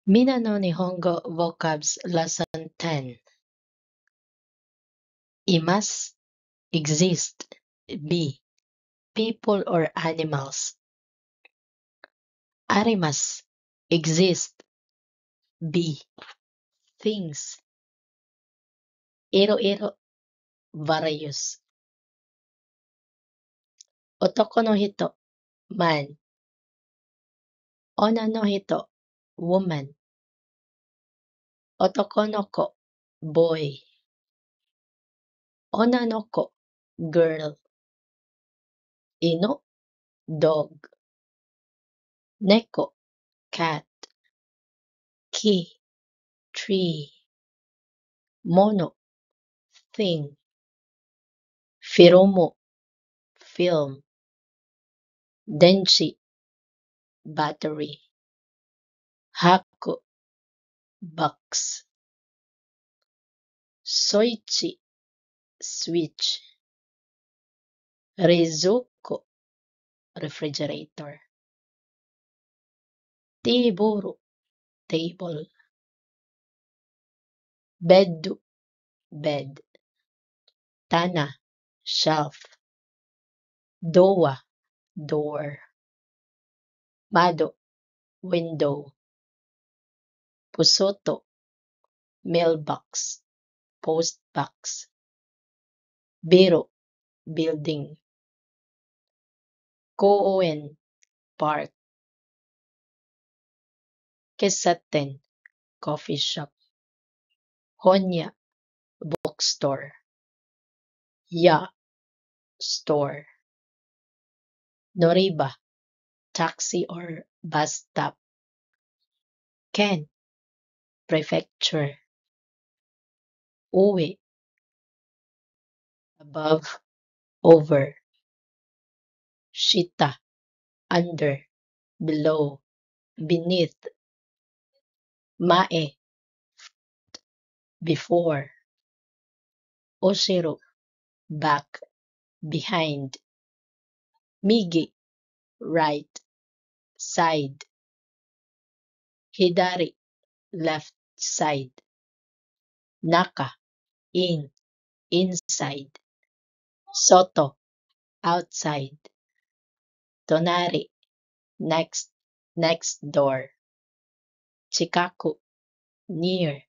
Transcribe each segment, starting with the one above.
Mina no Nihongo Vocabs Lesson 10. Imas, exist. Be, people or animals. Arimas, exist. Be, things. Iro-iro, various. Otoko no hito, man. Ona no hito, woman. Otoko no ko, boy. Ona no ko, girl. Ino, dog. Neko, cat. Ki, tree. Mono, thing. Firomo, film. Denshi, battery. Haku, box. Soichi, switch. Reizouko, refrigerator. Tiburu, table. Beddu, bed. Tana, shelf. Doa, door. Mado, window. Pusoto, mailbox, post box. Biro, building. Kouen, park. Kesaten, coffee shop. Honya, bookstore. Ya, store. Noriba, taxi or bus stop. Ken, prefecture. Uwe, above, over. Shita, under, below, beneath. Mae, before. Oshiro, back, behind. Migi, right, side. Hidari, left side. Naka, in, inside. Soto, outside. Tonari, next door. Chikaku, near,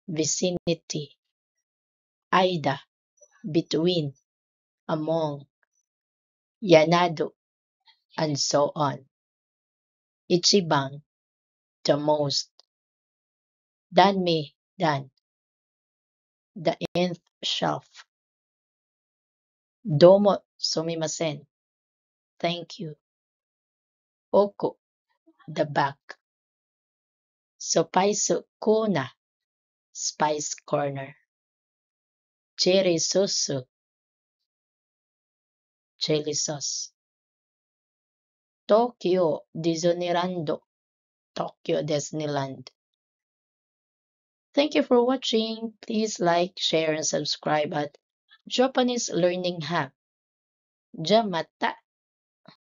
vicinity. Aida, between, among. Yanado, and so on. Ichiban, the most. Danme, dan, the nth shelf. Domo sumimasen, thank you. Oko, the back. Sopaisu kuna, spice corner. Cherry susu, chili sauce. Tokyo Disneyland, Tokyo Disneyland. Thank you for watching. Please like, share, and subscribe at Japanese Learning Hub. Jamata.